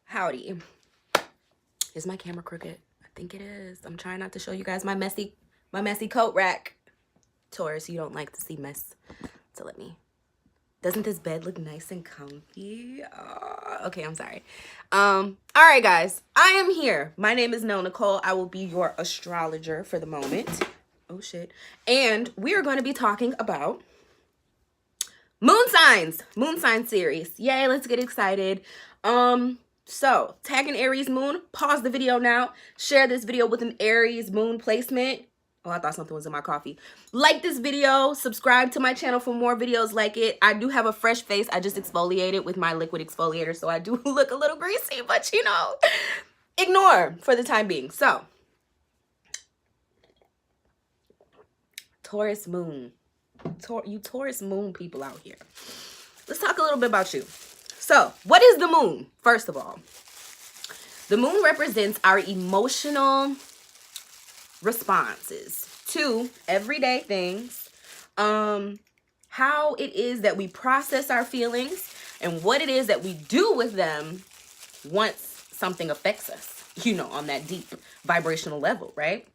Howdy. Is my camera crooked? I think it is. I'm trying not to show you guys my messy coat rack. Taurus, you don't like to see mess. So let me. Doesn't this bed look nice and comfy? Okay, I'm sorry. All right, guys. I am here. My name is Nicole. I will be your astrologer for the moment. Oh, shit. And we are going to be talking about moon sign series. Yay, let's get excited. So tag an Aries moon, pause the video now, share this video with an Aries moon placement. Oh, I thought something was in my coffee. Like this video, subscribe to my channel for more videos like it. I do have a fresh face. I just exfoliated with my liquid exfoliator, so I do look a little greasy, but you know, ignore for the time being. So, Taurus moon. You Taurus moon people out here. Let's talk a little bit about you. So, what is the moon? First of all, the moon represents our emotional responses to everyday things, how it is that we process our feelings, and what it is that we do with them once something affects us, you know, on that deep vibrational level, right?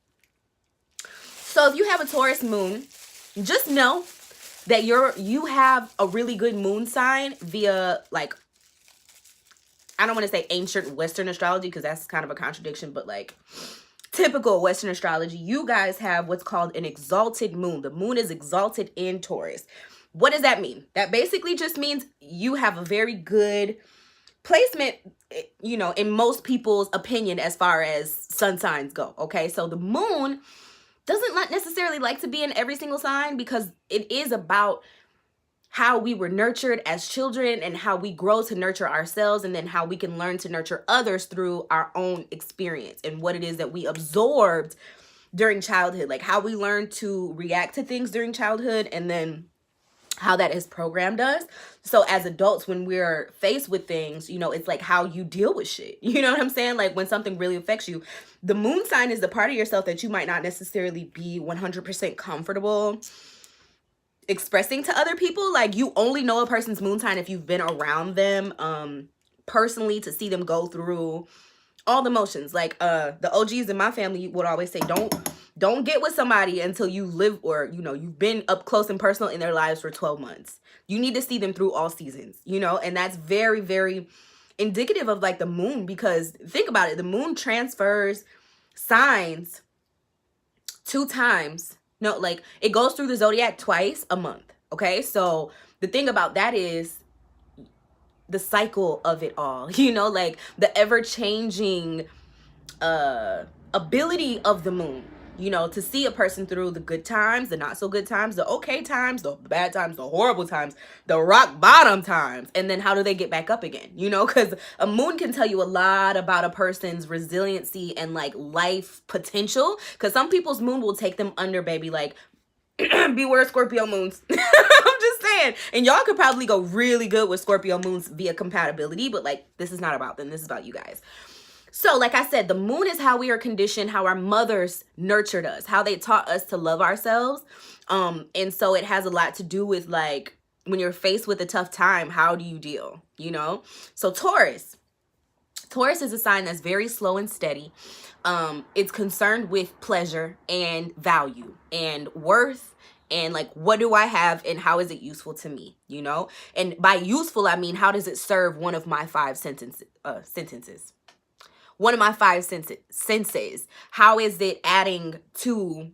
So if you have a Taurus moon, just know that you have a really good moon sign via, like, I don't want to say ancient Western astrology because that's kind of a contradiction, but like typical Western astrology, you guys have what's called an exalted moon. The moon is exalted in Taurus. What does that mean? That basically just means you have a very good placement, you know, in most people's opinion as far as sun signs go, okay? So the moon doesn't necessarily like to be in every single sign because it is about how we were nurtured as children and how we grow to nurture ourselves, and then how we can learn to nurture others through our own experience and what it is that we absorbed during childhood, like how we learn to react to things during childhood and then how that has programmed us. So as adults, when we're faced with things, you know, it's like how you deal with shit. You know what I'm saying? Like when something really affects you, the moon sign is the part of yourself that you might not necessarily be 100% comfortable expressing to other people. Like you only know a person's moon sign if you've been around them personally to see them go through all the motions. Like the OGs in my family would always say, don't get with somebody until you live, or you know, you've been up close and personal in their lives for 12 months. You need to see them through all seasons, you know. And that's very, very indicative of like the moon, because think about it, the moon transfers signs 2 times. No, like it goes through the zodiac twice a month. Okay, so the thing about that is the cycle of it all, you know, like the ever-changing ability of the moon, you know, to see a person through the good times, the not so good times, the okay times, the bad times, the horrible times, the rock bottom times, and then how do they get back up again, you know, because a moon can tell you a lot about a person's resiliency and like life potential, because some people's moon will take them under, baby, like beware Scorpio moons. I'm just saying. And y'all could probably go really good with Scorpio moons via compatibility, but like this is not about them. This is about you guys. So like I said, the moon is how we are conditioned, how our mothers nurtured us, how they taught us to love ourselves. And so it has a lot to do with like when you're faced with a tough time, how do you deal, you know? So Taurus is a sign that's very slow and steady. It's concerned with pleasure and value and worth and like, what do I have and how is it useful to me, you know? And by useful, I mean, how does it serve one of my 5 sentences? One of my 5 senses. How is it adding to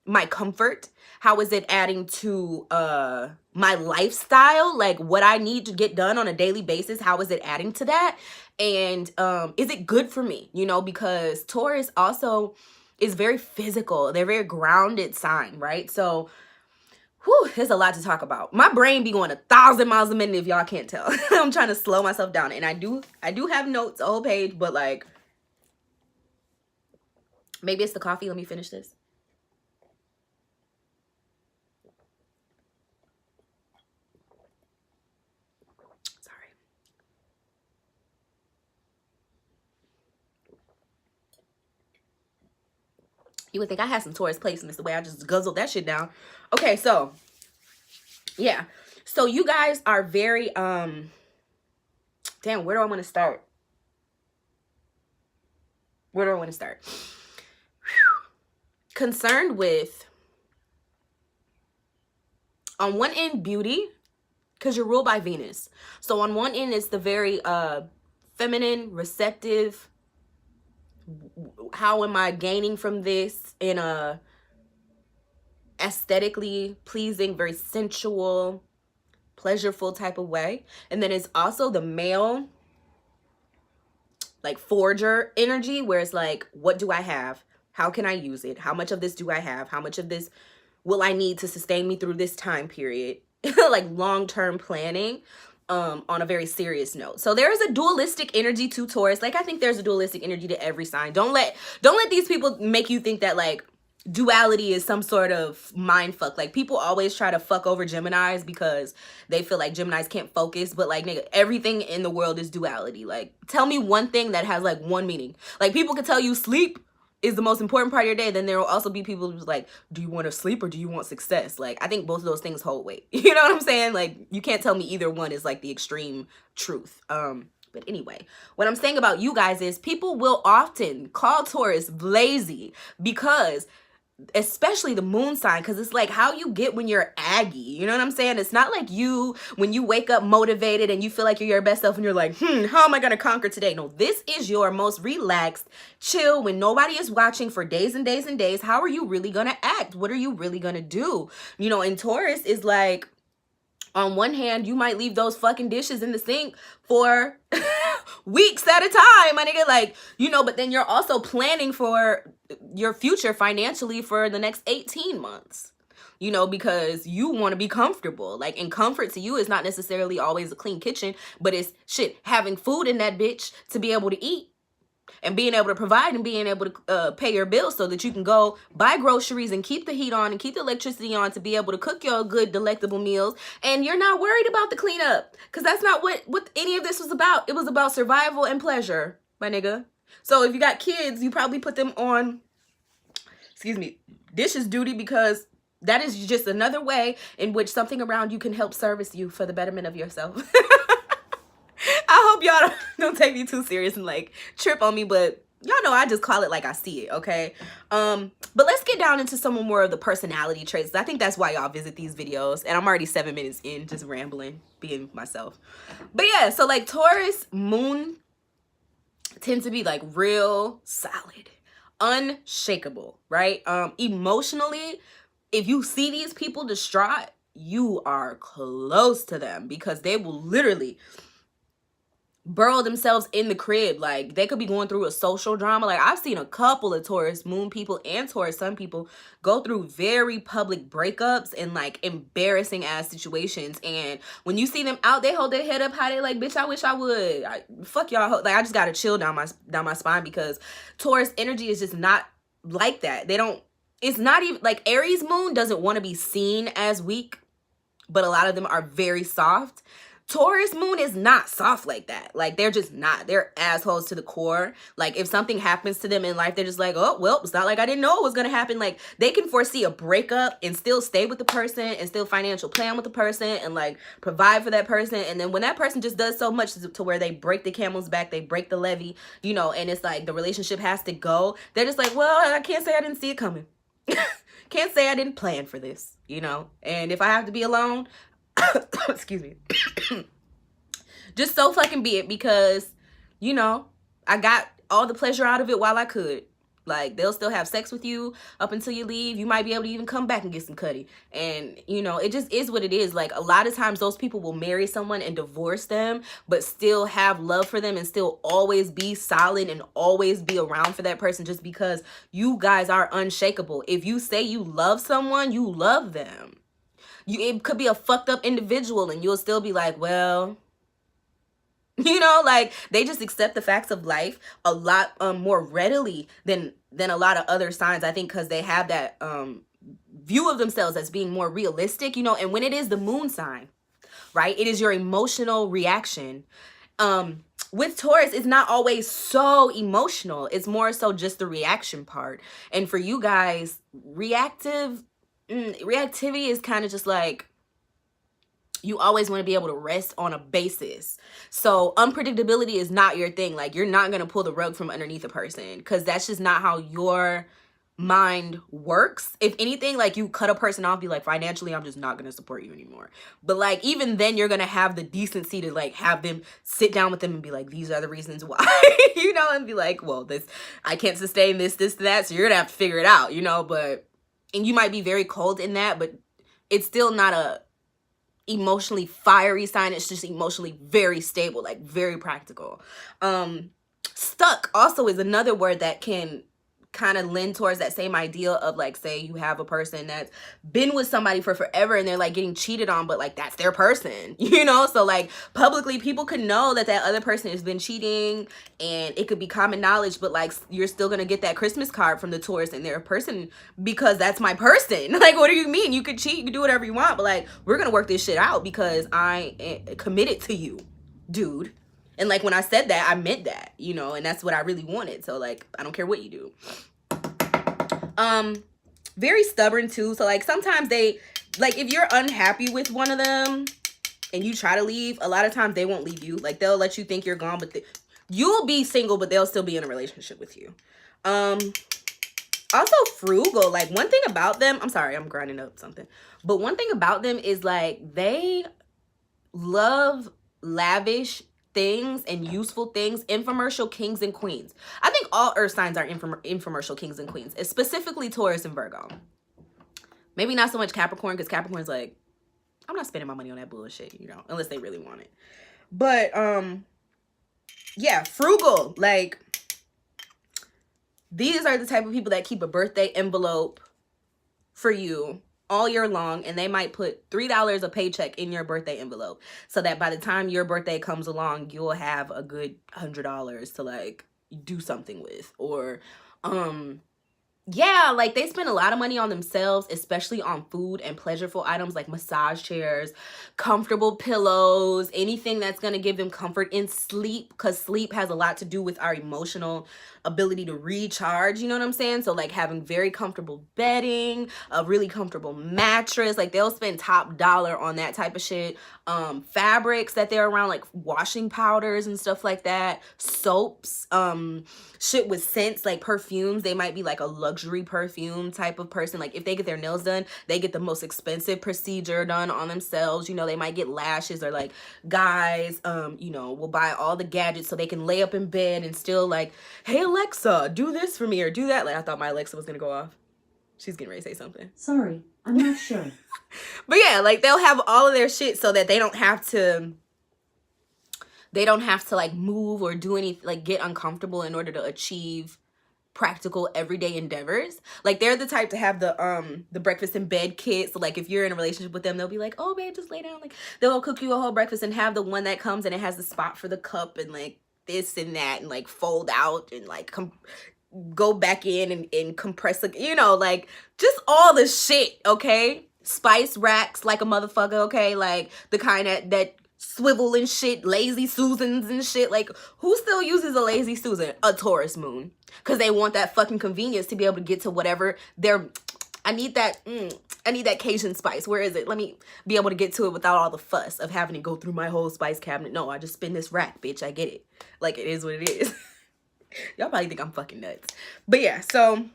my comfort? How is it adding to my lifestyle? Like what I need to get done on a daily basis, how is it adding to that? And is it good for me? You know, because Taurus also is very physical. They're very grounded sign, right? So whew, there's a lot to talk about. My brain be going 1,000 miles a minute if y'all can't tell. I'm trying to slow myself down. And I do have notes, a whole page, but like maybe it's the coffee. Let me finish this. You would think I had some Taurus placements the way I just guzzled that shit down. Okay, so yeah. So you guys are very damn, where do I want to start? Where do I want to start? Concerned with, on one end, beauty, because you're ruled by Venus. So on one end, it's the very feminine, receptive. How am I gaining from this in a aesthetically pleasing, very sensual, pleasureful type of way? And then it's also the male, like forger energy, where it's like, what do I have? How can I use it? How much of this do I have? How much of this will I need to sustain me through this time period? Like long-term planning on a very serious note. So there is a dualistic energy to Taurus. Like I think there's a dualistic energy to every sign. Don't let these people make you think that like duality is some sort of mind fuck. Like people always try to fuck over Geminis because they feel like Geminis can't focus, but like nigga, everything in the world is duality. Like tell me one thing that has like one meaning. Like people can tell you sleep is the most important part of your day, then there will also be people who's like, do you want to sleep or do you want success? Like I think both of those things hold weight. You know what I'm saying? Like you can't tell me either one is like the extreme truth. But anyway, what I'm saying about you guys is people will often call Taurus lazy because, especially the moon sign, because it's like how you get when you're aggy. You know what I'm saying? It's not like you when you wake up motivated and you feel like you're your best self and you're like, how am I gonna conquer today? No, this is your most relaxed, chill, when nobody is watching for days and days and days. How are you really gonna act? What are you really gonna do? You know, and Taurus is like, on one hand, you might leave those fucking dishes in the sink for weeks at a time, my nigga. Like, you know, but then you're also planning for your future financially for the next 18 months, you know, because you want to be comfortable. Like, and comfort to you is not necessarily always a clean kitchen, but it's shit, having food in that bitch to be able to eat. And being able to provide and being able to pay your bills so that you can go buy groceries and keep the heat on and keep the electricity on to be able to cook your good, delectable meals. And you're not worried about the cleanup because that's not what any of this was about. It was about survival and pleasure, my nigga. So if you got kids, you probably put them on, dishes duty because that is just another way in which something around you can help service you for the betterment of yourself. I hope y'all don't take me too serious and like trip on me, but y'all know I just call it like I see it, okay? But let's get down into some more of the personality traits. I think that's why y'all visit these videos, and I'm already 7 minutes in just rambling, being myself. But yeah, so like Taurus moon tends to be like real solid, unshakable, right? Emotionally, if you see these people distraught, you are close to them because they will literally burrow themselves in the crib. Like they could be going through a social drama. Like I've seen a couple of Taurus moon people and Taurus sun people go through very public breakups and like embarrassing ass situations. And when you see them out, they hold their head up high. They like, bitch, I wish I would. Fuck y'all. Like I just gotta chill down my spine because Taurus energy is just not like that. They don't. It's not even like Aries moon doesn't want to be seen as weak, but a lot of them are very soft. Taurus moon is not soft like that. Like they're just not. They're assholes to the core. Like if something happens to them in life, they're just like, oh, well, it's not like I didn't know it was going to happen. Like they can foresee a breakup and still stay with the person and still financial plan with the person and like provide for that person. And then when that person just does so much to where they break the camel's back, they break the levee, you know, and it's like the relationship has to go. They're just like, well, I can't say I didn't see it coming. Can't say I didn't plan for this, you know. And if I have to be alone, excuse me, just so fucking be it, because you know I got all the pleasure out of it while I could. Like they'll still have sex with you up until you leave. You might be able to even come back and get some cutty, and you know it just is what it is. Like a lot of times those people will marry someone and divorce them but still have love for them and still always be solid and always be around for that person, just because you guys are unshakable. If you say you love someone, you love them. It could be a fucked up individual and you'll still be like, well, you know, like they just accept the facts of life a lot more readily than a lot of other signs, I think, because they have that view of themselves as being more realistic, you know. And when it is the moon sign, right, it is your emotional reaction. With Taurus, it's not always so emotional. It's more so just the reaction part. And for you guys, reactivity is kind of just like, You always want to be able to rest on a basis. So unpredictability is not your thing. Like, you're not going to pull the rug from underneath a person, because that's just not how your mind works. If anything, like, you cut a person off, be like, financially, I'm just not going to support you anymore. But like, even then, you're going to have the decency to like have them sit down with them and be like, these are the reasons why, you know, and be like, well, this, I can't sustain this, that. So you're going to have to figure it out, you know. But, and you might be very cold in that, but it's still not a emotionally fiery sign. It's just emotionally very stable, like very practical. Stuck also is another word that can kind of lend towards that same idea of, like, say you have a person that's been with somebody for forever and they're like getting cheated on, but like that's their person, you know. So like, publicly people could know that that other person has been cheating, and it could be common knowledge, but like, you're still gonna get that Christmas card from the Taurus and their person, because that's my person. Like, what do you mean? You could cheat, you can do whatever you want, but like, we're gonna work this shit out because I am committed to you, dude. And like, when I said that, I meant that, you know, and that's what I really wanted. So like, I don't care what you do. Very stubborn too. So like, sometimes they, like, if you're unhappy with one of them and you try to leave, a lot of times they won't leave you. Like, they'll let you think you're gone, but you'll be single, but they'll still be in a relationship with you. Also frugal. Like, one thing about them, I'm sorry, I'm grinding up something, but one thing about them is like, they love lavish things and useful things. Infomercial kings and queens. I think all earth signs are infomercial kings and queens, specifically Taurus and Virgo. Maybe not so much Capricorn, because Capricorn's like, I'm not spending my money on that bullshit, you know, unless they really want it. But yeah, frugal. Like, these are the type of people that keep a birthday envelope for you all year long, and they might put $3 a paycheck in your birthday envelope, so that by the time your birthday comes along, you'll have a good $100 to like do something with. Or yeah, like, they spend a lot of money on themselves, especially on food and pleasureful items like massage chairs, comfortable pillows, anything that's going to give them comfort in sleep, because sleep has a lot to do with our emotional ability to recharge, you know what I'm saying? So like, having very comfortable bedding, a really comfortable mattress, like, they'll spend top dollar on that type of shit. Fabrics that they're around, like washing powders and stuff like that, soaps, shit with scents, like perfumes. They might be like a luxury perfume type of person. Like, if they get their nails done, they get the most expensive procedure done on themselves. You know, they might get lashes, or like, guys, you know, will buy all the gadgets so they can lay up in bed and still like, hey Alexa, do this for me, or do that. Like, I thought my Alexa was gonna go off. She's getting ready to say something. Sorry, I'm not sure. But yeah, like, they'll have all of their shit so that they don't have to like move or do any, like, get uncomfortable in order to achieve practical everyday endeavors. Like, they're the type to have the breakfast in bed kit. So like, if you're in a relationship with them, they'll be like, oh babe, just lay down. Like, they'll cook you a whole breakfast and have the one that comes and it has the spot for the cup and like this and that, and like fold out and like go back in and compress, like, you know, like, just all the shit. Okay, spice racks like a motherfucker. Okay, like the kind that swivel and shit, lazy Susans and shit. Like, who still uses a lazy Susan? A Taurus moon, because they want that fucking convenience to be able to get to whatever they're, I need that Cajun spice. Where is it? Let me be able to get to it without all the fuss of having to go through my whole spice cabinet. No, I just spin this rack, bitch. I get it. Like, it is what it is. Y'all probably think I'm fucking nuts. But yeah, so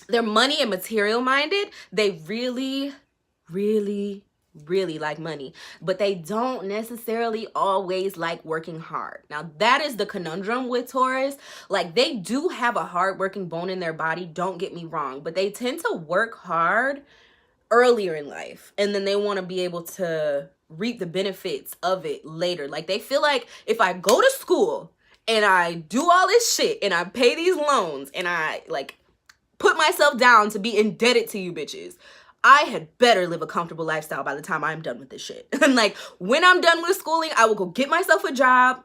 they're money and material minded. They really, really, really like money, but they don't necessarily always like working hard. Now, that is the conundrum with Taurus. Like, they do have a hard-working bone in their body, don't get me wrong, but they tend to work hard earlier in life, and then they want to be able to reap the benefits of it later. Like, they feel like, if I go to school and I do all this shit and I pay these loans and I like put myself down to be indebted to you bitches, I had better live a comfortable lifestyle by the time I'm done with this shit. And like, when I'm done with schooling, I will go get myself a job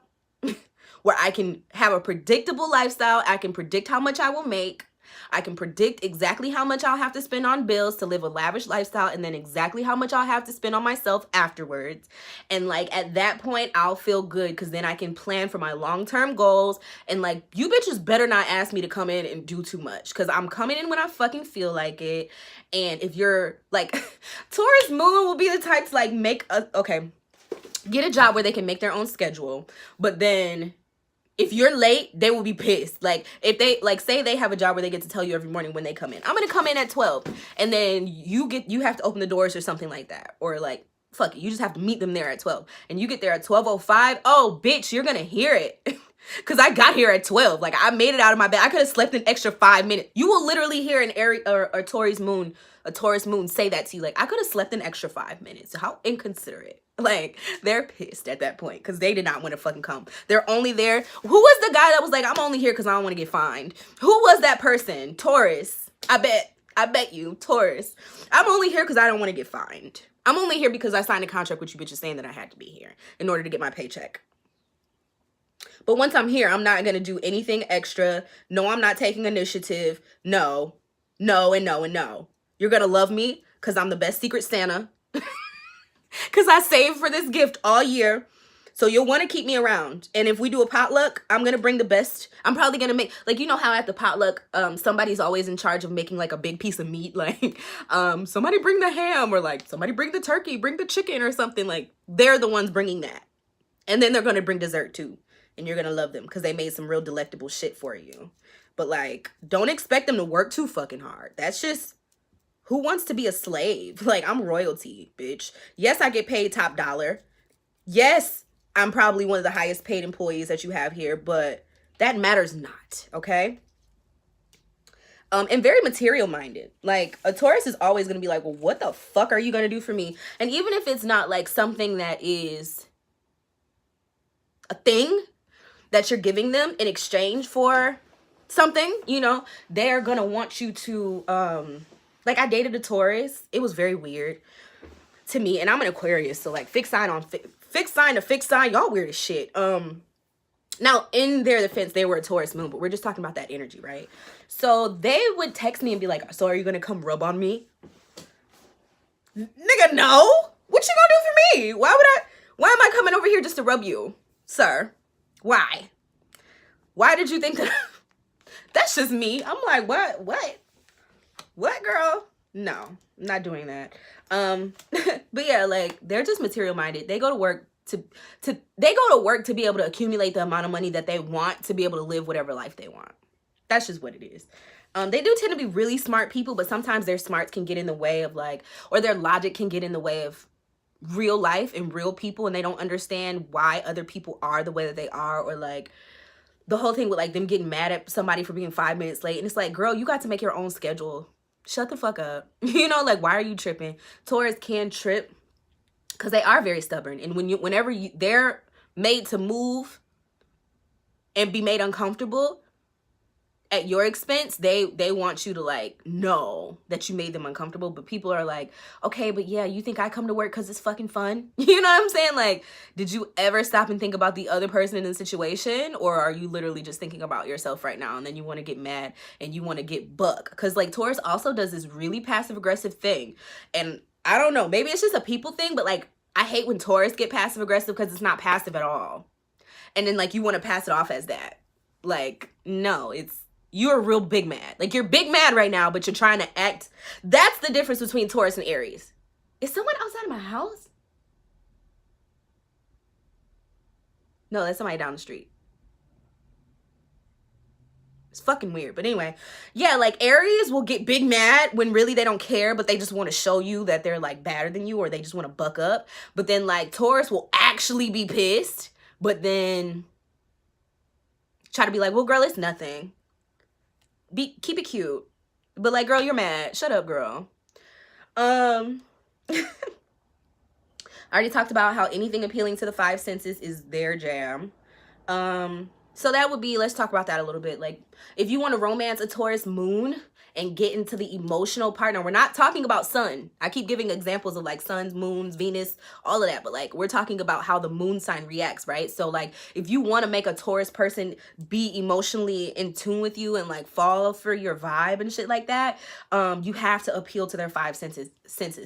where I can have a predictable lifestyle. I can predict how much I will make. I can predict exactly how much I'll have to spend on bills to live a lavish lifestyle, and then exactly how much I'll have to spend on myself afterwards. And like at that point, I'll feel good because then I can plan for my long-term goals. And like, you bitches better not ask me to come in and do too much, because I'm coming in when I fucking feel like it. And if you're like, Taurus moon will be the type to like get a job where they can make their own schedule, but then if you're late, they will be pissed. Like, if they, like, say they have a job where they get to tell you every morning when they come in. I'm going to come in at 12. And then you have to open the doors or something like that. Or, like, fuck it. You just have to meet them there at 12. And you get there at 12:05. Oh, bitch, you're going to hear it. Because I got here at 12. Like, I made it out of my bed. I could have slept an extra 5 minutes. You will literally hear an Aries or a Taurus moon say that to you. Like, I could have slept an extra 5 minutes. How inconsiderate. Like, they're pissed at that point because they did not want to fucking come. They're only there. Who was the guy that was like, I'm only here because I don't want to get fined? Who was that person? Taurus. I bet you. Taurus. I'm only here because I don't want to get fined. I'm only here because I signed a contract with you bitches saying that I had to be here in order to get my paycheck. But once I'm here, I'm not going to do anything extra. No, I'm not taking initiative. No, no, and no, and no. You're going to love me because I'm the best Secret Santa. Because I saved for this gift all year. So you'll want to keep me around. And if we do a potluck, I'm going to bring the best. I'm probably going to make, like, you know how at the potluck, somebody's always in charge of making, like, a big piece of meat. Like, somebody bring the ham, or, like, somebody bring the turkey, bring the chicken or something. Like, they're the ones bringing that. And then they're going to bring dessert, too. And you're going to love them because they made some real delectable shit for you. But, like, don't expect them to work too fucking hard. That's just... Who wants to be a slave? Like, I'm royalty, bitch. Yes, I get paid top dollar. Yes, I'm probably one of the highest paid employees that you have here, but that matters not, okay? And very material minded. Like, a Taurus is always going to be like, well, what the fuck are you going to do for me? And even if it's not like something that is a thing that you're giving them in exchange for something, you know, they're going to want you to, like, I dated a Taurus. It was very weird to me. And I'm an Aquarius. So, like, fixed sign to fixed sign. Y'all weird as shit. Now, in their defense, they were a Taurus moon. But we're just talking about that energy, right? So, they would text me and be like, so are you going to come rub on me? Nigga, no. What you gonna do for me? Why am I coming over here just to rub you? Sir, why? Why did you think that? That's just me. I'm like, what, girl? No, I'm not doing that. But yeah, like, they're just material minded. They go to work to be able to accumulate the amount of money that they want to be able to live whatever life they want. That's just what it is. They do tend to be really smart people, but sometimes their smarts can get in the way of, like, or their logic can get in the way of real life and real people, and they don't understand why other people are the way that they are, or like the whole thing with like them getting mad at somebody for being 5 minutes late. And it's like, girl, you got to make your own schedule. Shut the fuck up. You know, like, why are you tripping? Taurus can trip because they are very stubborn. And whenever they're made to move and be made uncomfortable at your expense, they want you to, like, know that you made them uncomfortable. But people are like, okay, but yeah, you think I come to work because it's fucking fun? You know what I'm saying? Like, did you ever stop and think about the other person in the situation? Or are you literally just thinking about yourself right now, and then you want to get mad and you want to get buck? Because, like, Taurus also does this really passive-aggressive thing. And I don't know, maybe it's just a people thing, but, like, I hate when Taurus get passive-aggressive because it's not passive at all. And then, like, you want to pass it off as that. Like, no, you're real big mad. Like, you're big mad right now, but you're trying to act. That's the difference between Taurus and Aries. Is someone outside of my house? No, that's somebody down the street. It's fucking weird. But anyway, yeah, like, Aries will get big mad when really they don't care, but they just want to show you that they're, like, better than you, or they just want to buck up. But then, like, Taurus will actually be pissed, but then try to be like, well, girl, it's nothing. Keep it cute, but, like, girl, you're mad. Shut up, girl. I already talked about how anything appealing to the 5 senses is their jam. So that would be, let's talk about that a little bit. Like, If you want to romance a Taurus moon and get into the emotional part, now we're not talking about sun. I keep giving examples of like suns, moons, Venus, all of that, but like we're talking about how the moon sign reacts, right? So like if you want to make a Taurus person be emotionally in tune with you and like fall for your vibe and shit like that, you have to appeal to their five senses.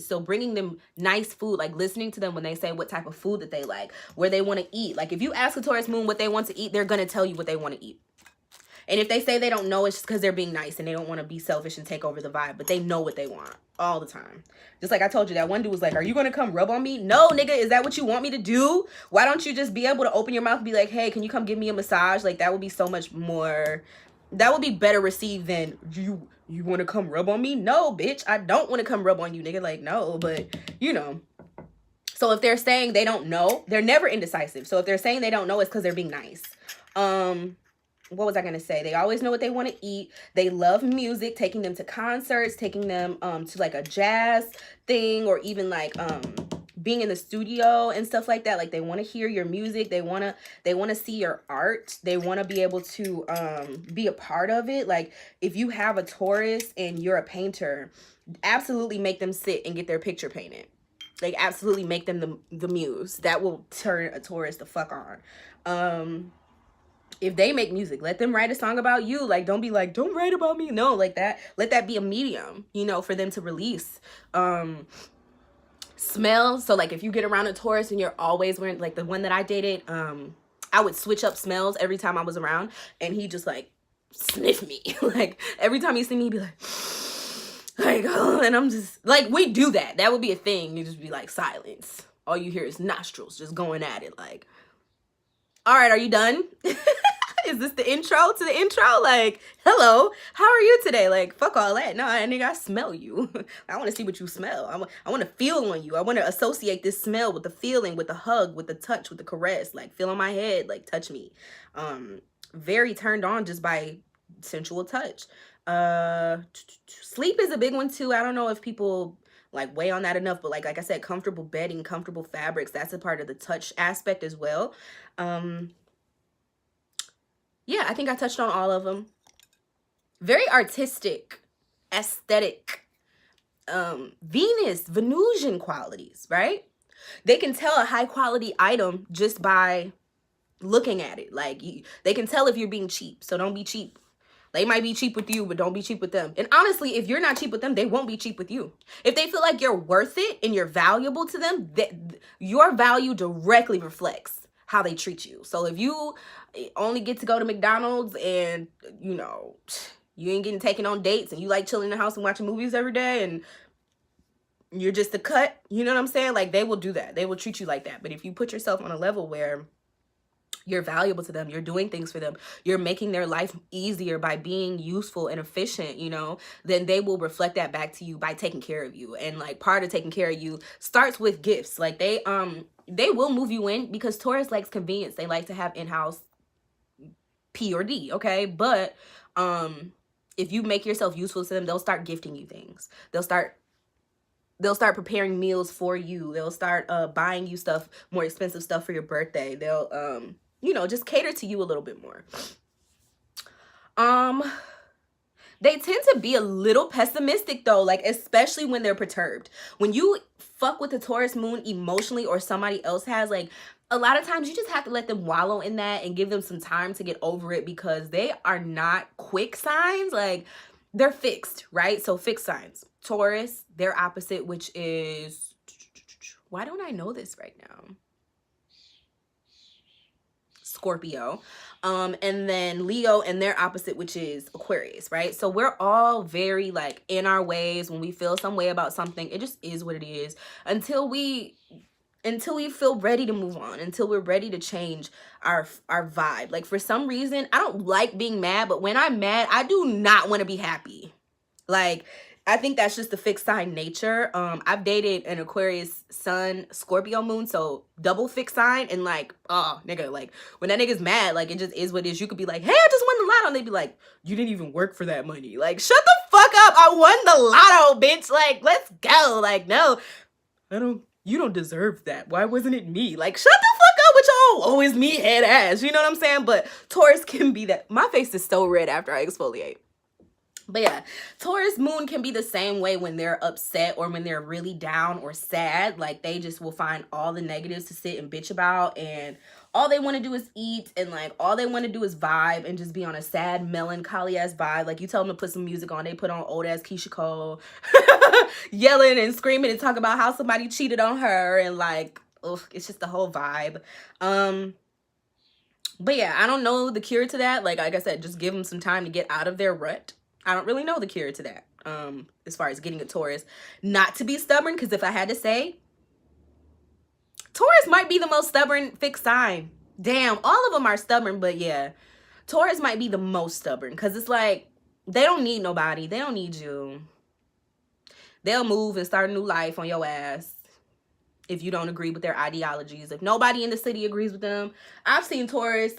So bringing them nice food, like listening to them when they say what type of food that they like, where they want to eat. Like if you ask a Taurus moon what they want to eat, they're going to tell you what they want to eat. And if they say they don't know, it's just because they're being nice and they don't want to be selfish and take over the vibe. But they know what they want all the time. Just like I told you, that one dude was like, are you going to come rub on me? No, nigga, is that what you want me to do? Why don't you just be able to open your mouth and be like, hey, can you come give me a massage? Like, that would be so much more, that would be better received than, you want to come rub on me? No, bitch, I don't want to come rub on you, nigga. Like, no, but, you know. So if they're saying they don't know, they're never indecisive. So if they're saying they don't know, it's because they're being nice. What was I going to say? They always know what they want to eat. They love music, taking them to concerts, taking them to like a jazz thing, or even like being in the studio and stuff like that. Like they want to hear your music. They want to see your art. They want to be able to be a part of it. Like if you have a Taurus and you're a painter, absolutely make them sit and get their picture painted. Like absolutely make them the muse. That will turn a Taurus the fuck on. If they make music, let them write a song about you. Like, don't be like, don't write about me. No, like that. Let that be a medium, you know, for them to release. Smells. So like if you get around a Taurus and you're always wearing, like the one that I dated, I would switch up smells every time I was around, and he just like sniff me. Like every time he see me, he'd be like, oh, and I'm just like, we do that. That would be a thing. You just be like silence. All you hear is nostrils just going at it. Like, all right, are you done? Is this the intro to the intro? Like, hello, how are you today? Like, fuck all that. No, nigga, I smell you. I want to see what you smell. I want to feel on you. I want to associate this smell with the feeling, with the hug, with the touch, with the caress. Like, feel on my head. Like, touch me. Very turned on just by sensual touch. Sleep is a big one too. I don't know if people like weigh on that enough, but like I said, comfortable bedding, comfortable fabrics, that's a part of the touch aspect as well. Yeah, I think I touched on all of them. Very artistic, aesthetic, Venusian qualities, right? They can tell a high quality item just by looking at it. Like they can tell if you're being cheap, so don't be cheap. They might be cheap with you, but don't be cheap with them. And honestly, if you're not cheap with them, they won't be cheap with you. If they feel like you're worth it and you're valuable to them, your value directly reflects how they treat you. So if you only get to go to McDonald's and, you know, you ain't getting taken on dates and you like chilling in the house and watching movies every day and you're just a cut, you know what I'm saying? Like they will do that. They will treat you like that. But if you put yourself on a level where you're valuable to them, you're doing things for them, you're making their life easier by being useful and efficient, you know, then they will reflect that back to you by taking care of you. And like part of taking care of you starts with gifts. Like they will move you in because Taurus likes convenience. They like to have in-house P or D, okay? But if you make yourself useful to them, they'll start gifting you things. They'll start preparing meals for you. They'll start buying you stuff, more expensive stuff for your birthday. They'll you know, just cater to you a little bit more. They tend to be a little pessimistic though, like especially when they're perturbed. When you fuck with the Taurus moon emotionally or somebody else has, like a lot of times you just have to let them wallow in that and give them some time to get over it because they are not quick signs. Like they're fixed, right? So fixed signs. Taurus, their opposite, which is, why don't I know this right now? Scorpio. And then Leo and their opposite, which is Aquarius, right? So we're all very like in our ways. When we feel some way about something, it just is what it is until we feel ready to move on, until we're ready to change our vibe. Like for some reason, I don't like being mad, but when I'm mad, I do not want to be happy. Like I think that's just the fixed sign nature. I've dated an Aquarius sun, Scorpio moon, so double fixed sign, and like, oh, nigga, like when that nigga's mad, like it just is what it is. You could be like, hey, I just won the lotto, and they'd be like, you didn't even work for that money. Like, shut the fuck up, I won the lotto, bitch. Like, let's go. Like, no, you don't deserve that. Why wasn't it me? Like, shut the fuck up with y'all? Oh, it's me, head ass. You know what I'm saying? But Taurus can be that. My face is so red after I exfoliate. But yeah, Taurus moon can be the same way when they're upset or when they're really down or sad. Like, they just will find all the negatives to sit and bitch about, and all they want to do is eat, and like all they want to do is vibe and just be on a sad, melancholy ass vibe. Like, you tell them to put some music on, they put on old ass Keisha Cole, yelling and screaming and talk about how somebody cheated on her, and like, ugh, it's just the whole vibe. But yeah, I don't know the cure to that. Like I said, just give them some time to get out of their rut. I don't really know the cure to that, as far as getting a Taurus not to be stubborn, because if I had to say, Taurus might be the most stubborn fixed sign. Damn, all of them are stubborn, but yeah, Taurus might be the most stubborn, because it's like, they don't need nobody. They don't need you. They'll move and start a new life on your ass if you don't agree with their ideologies. If nobody in the city agrees with them. I've seen Taurus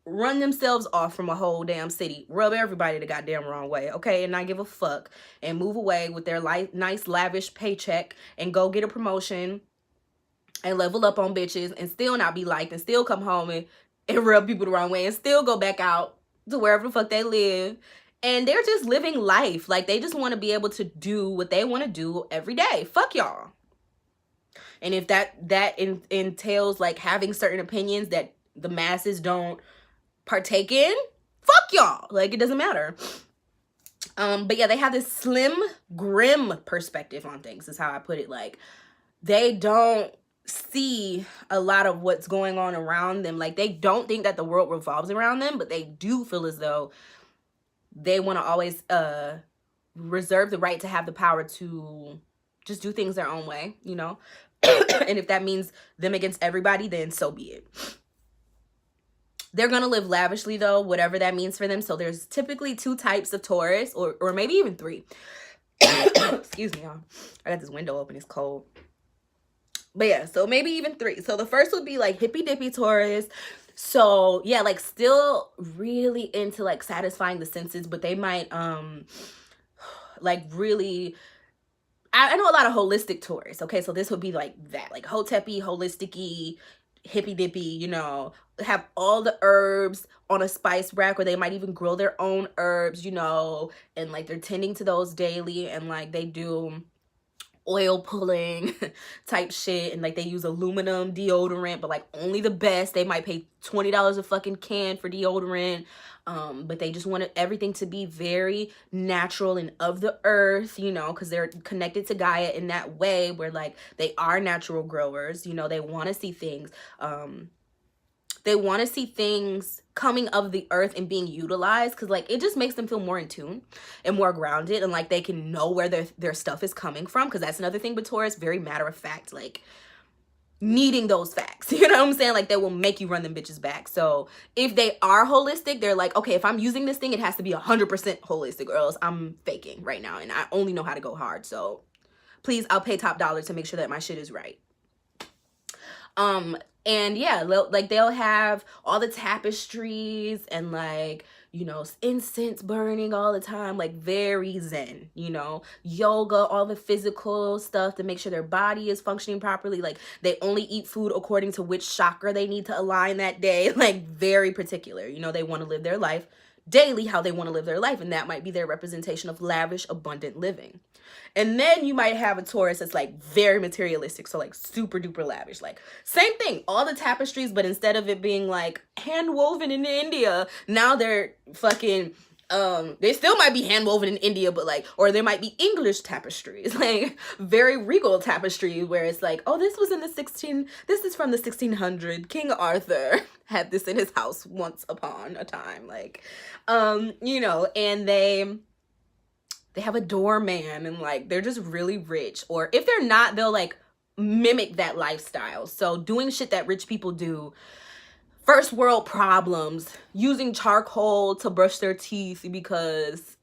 run themselves off from a whole damn city, rub everybody the goddamn wrong way, okay, and not give a fuck, and move away with their nice lavish paycheck and go get a promotion and level up on bitches and still not be liked, and still come home and rub people the wrong way, and still go back out to wherever the fuck they live. And they're just living life. Like, they just want to be able to do what they want to do every day. Fuck y'all. And if that entails like having certain opinions that the masses don't partake in, fuck y'all. Like, it doesn't matter. But yeah, they have this slim, grim perspective on things, is how I put it. Like, they don't see a lot of what's going on around them. Like, they don't think that the world revolves around them, but they do feel as though they want to always reserve the right to have the power to just do things their own way, you know? And if that means them against everybody, then so be it. They're going to live lavishly, though, whatever that means for them. So there's typically 2 types of Taurus, or maybe even 3. Excuse me, y'all. I got this window open. It's cold. But yeah, so maybe even 3. So the first would be like hippy dippy Taurus. So yeah, like still really into like satisfying the senses, but they might like really, I know a lot of holistic Taurus. Okay, so this would be like that, like hotep-y, holistic-y, hippy dippy, you know, have all the herbs on a spice rack, or they might even grow their own herbs, you know, and like they're tending to those daily, and like they do oil pulling type shit, and like they use aluminum deodorant, but like only the best. They might pay $20 a fucking can for deodorant, but they just want everything to be very natural and of the earth, you know, because they're connected to Gaia in that way, where like they are natural growers, you know. They want to see things coming of the earth and being utilized, because like it just makes them feel more in tune and more grounded, and like they can know where their stuff is coming from, because that's another thing with Taurus, very matter of fact, like needing those facts, you know what I'm saying? Like, they will make you run them bitches back. So if they are holistic, they're like, okay, if I'm using this thing, it has to be 100% holistic, or else I'm faking right now, and I only know how to go hard. So please, I'll pay top dollar to make sure that my shit is right. And yeah, like they'll have all the tapestries and like, you know, incense burning all the time, like very zen, you know, yoga, all the physical stuff to make sure their body is functioning properly. Like, they only eat food according to which chakra they need to align that day, like very particular, you know. They want to live their life daily how they want to live their life, and that might be their representation of lavish, abundant living. And then you might have a Taurus that's like very materialistic, so like super duper lavish. Like, same thing, all the tapestries, but instead of it being like hand woven in India, now they're fucking they still might be hand woven in India, but like, or there might be English tapestries, like very regal tapestry, where it's like, oh, this is from the 1600, King Arthur had this in his house once upon a time, like, you know. And they have a doorman, and like they're just really rich, or if they're not, they'll like mimic that lifestyle. So doing shit that rich people do, first world problems, using charcoal to brush their teeth because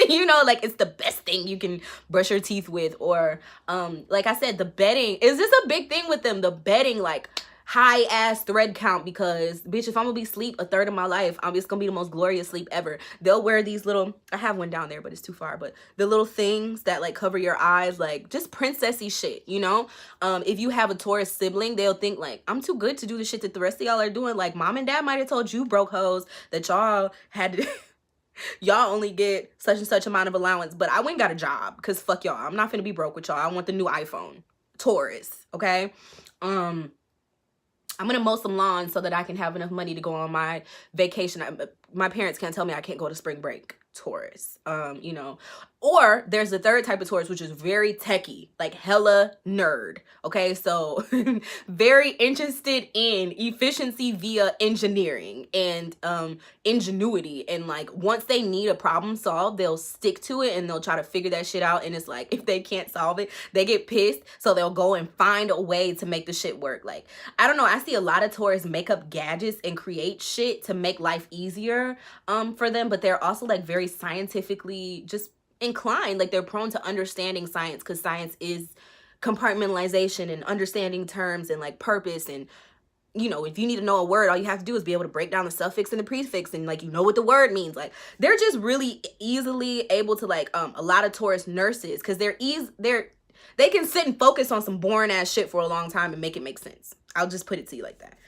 you know, like it's the best thing you can brush your teeth with. Or like I said, the bedding is just a big thing with them. The bedding, like high ass thread count because bitch, if I'm gonna be asleep a third of my life, it's gonna be the most glorious sleep ever. They'll wear these little, I have one down there but it's too far, but the little things that like cover your eyes, like just princessy shit, you know. If you have a Taurus sibling, they'll think like, I'm too good to do the shit that the rest of y'all are doing. Like mom and dad might have told you broke hoes that y'all had to y'all only get such and such amount of allowance, but I went and got a job because fuck y'all. I'm not finna be broke with y'all. I want the new iPhone. Taurus, okay? I'm gonna mow some lawns so that I can have enough money to go on my vacation. My parents can't tell me I can't go to spring break. Taurus, you know. Or there's the third type of Taurus, which is very techie, like hella nerd. Okay, so very interested in efficiency via engineering and ingenuity. And like once they need a problem solved, they'll stick to it and they'll try to figure that shit out. And it's like if they can't solve it, they get pissed. So they'll go and find a way to make the shit work. Like, I don't know, I see a lot of Taurus make up gadgets and create shit to make life easier for them, but they're also like very scientifically just inclined. Like they're prone to understanding science because science is compartmentalization and understanding terms and like purpose. And you know, if you need to know a word, all you have to do is be able to break down the suffix and the prefix and like you know what the word means. Like they're just really easily able to like a lot of Taurus nurses because they can sit and focus on some boring ass shit for a long time and make it make sense. I'll just put it to you like that.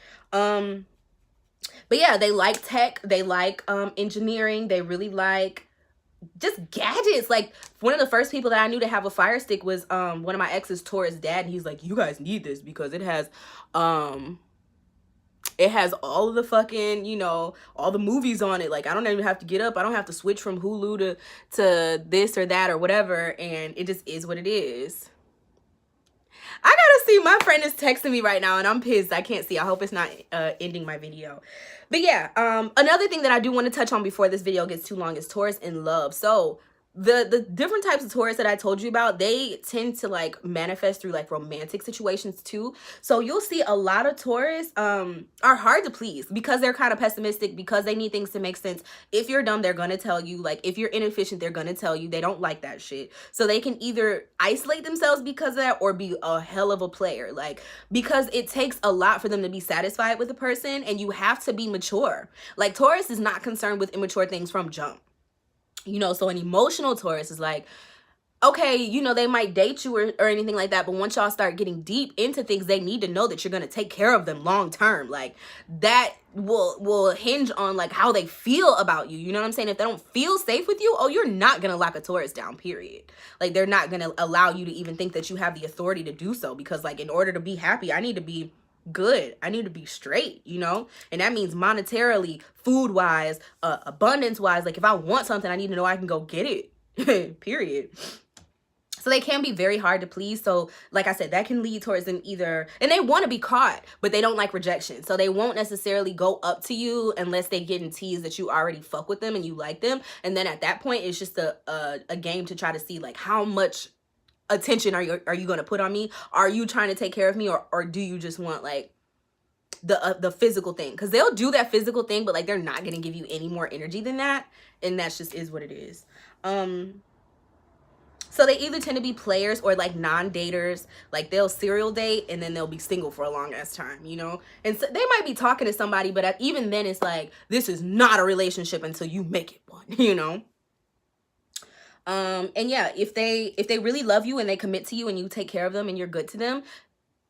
But yeah, they like tech, they like engineering, they really like just gadgets. Like one of the first people that I knew to have a Fire Stick was one of my ex's Taurus dad, and he's like, you guys need this because it has all of the fucking, you know, all the movies on it. Like I don't even have to get up, I don't have to switch from Hulu to this or that or whatever, and it just is what it is. I gotta see, my friend is texting me right now and I'm pissed I can't see. I hope it's not ending my video. But yeah, another thing that I do want to touch on before this video gets too long is Taurus in love. So the different types of Taurus that I told you about, they tend to like manifest through like romantic situations too. So you'll see a lot of Taurus are hard to please because they're kind of pessimistic, because they need things to make sense. If you're dumb, they're gonna tell you. Like if you're inefficient, they're gonna tell you. They don't like that shit. So they can either isolate themselves because of that or be a hell of a player. Like because it takes a lot for them to be satisfied with a person, and you have to be mature. Like Taurus is not concerned with immature things from jump. You know, so an emotional Taurus is like, okay, you know, they might date you or anything like that, but once y'all start getting deep into things, they need to know that you're going to take care of them long term. Like that will hinge on like how they feel about you. You know what I'm saying? If they don't feel safe with you, oh, you're not going to lock a Taurus down, period. Like they're not going to allow you to even think that you have the authority to do so, because like in order to be happy, I need to be good, I need to be straight, you know, and that means monetarily, food wise, abundance wise. Like if I want something, I need to know I can go get it. Period. So they can be very hard to please. So like I said, that can lead towards them either, and they want to be caught, but they don't like rejection, so they won't necessarily go up to you unless they get in tease that you already fuck with them and you like them. And then at that point it's just a game to try to see like how much attention are you going to put on me? Are you trying to take care of me, or do you just want like the physical thing? Because they'll do that physical thing, but like they're not going to give you any more energy than that, and that's just is what it is. So they either tend to be players or like non-daters. Like they'll serial date and then they'll be single for a long ass time, you know. And so they might be talking to somebody, but even then it's like, this is not a relationship until you make it one, you know. And yeah, if they really love you and they commit to you and you take care of them and you're good to them,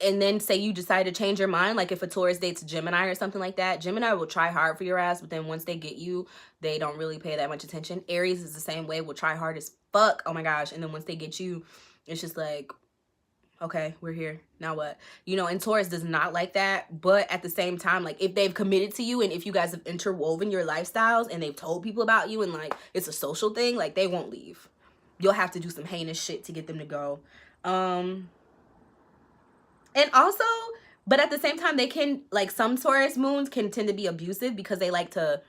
and then say you decide to change your mind, like if a Taurus dates a Gemini or something like that, Gemini will try hard for your ass, but then once they get you, they don't really pay that much attention. Aries is the same way, will try hard as fuck, oh my gosh, and then once they get you, it's just like, okay, we're here, now what? You know, and Taurus does not like that, but at the same time, like if they've committed to you and if you guys have interwoven your lifestyles and they've told people about you and like it's a social thing, like they won't leave. You'll have to do some heinous shit to get them to go. And also, but at the same time, they can, like some Taurus moons can tend to be abusive because they like to,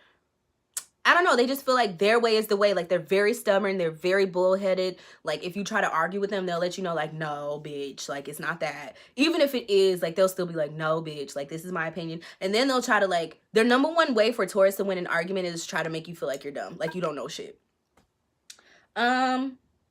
I don't know, they just feel like their way is the way. Like they're very stubborn, they're very bullheaded. Like if you try to argue with them, they'll let you know like, no, bitch, like it's not that. Even if it is, like they'll still be like, no, bitch, like this is my opinion. And then they'll try to like, their number one way for Taurus to win an argument is try to make you feel like you're dumb, like you don't know shit.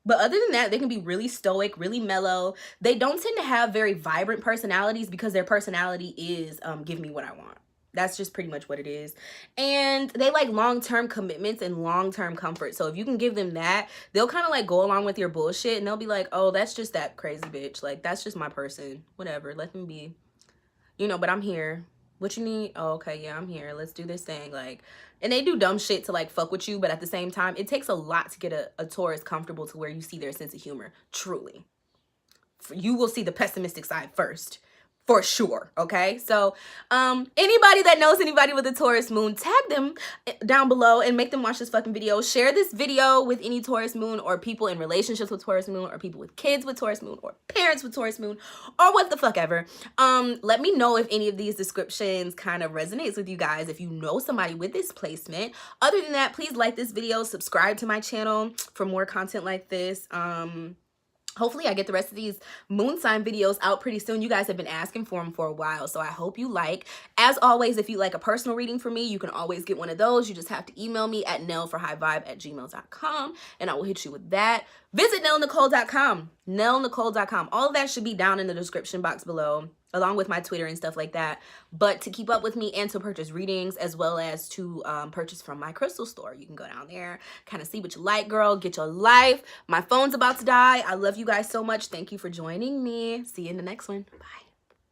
But other than that, they can be really stoic, really mellow. They don't tend to have very vibrant personalities because their personality is give me what I want. That's just pretty much what it is. And they like long-term commitments and long-term comfort. So if you can give them that, they'll kind of like go along with your bullshit and they'll be like, oh, that's just that crazy bitch. Like, that's just my person. Whatever, let them be. You know, but I'm here. What you need? Oh, okay, yeah, I'm here. Let's do this thing. Like, and they do dumb shit to like fuck with you, but at the same time, it takes a lot to get a Taurus comfortable to where you see their sense of humor. Truly. You will see the pessimistic side first. For sure, okay? So, anybody that knows anybody with a Taurus moon, tag them down below and make them watch this fucking video. Share this video with any Taurus moon or people in relationships with Taurus moon or people with kids with Taurus moon or parents with Taurus moon or what the fuck ever. Let me know if any of these descriptions kind of resonates with you guys, if you know somebody with this placement. Other than that, please like this video, subscribe to my channel for more content like this. Hopefully I get the rest of these moon sign videos out pretty soon. You guys have been asking for them for a while, so I hope you like. As always, if you like a personal reading for me, you can always get one of those. You just have to email me at nellforhighvibe@gmail.com, and I will hit you with that. Visit nellnicole.com, nellnicole.com. All of that should be down in the description box below, along with my Twitter and stuff like that. But to keep up with me and to purchase readings, as well as to purchase from my crystal store, you can go down there, kind of see what you like, girl. Get your life. My phone's about to die. I love you guys so much. Thank you for joining me. See you in the next one. Bye.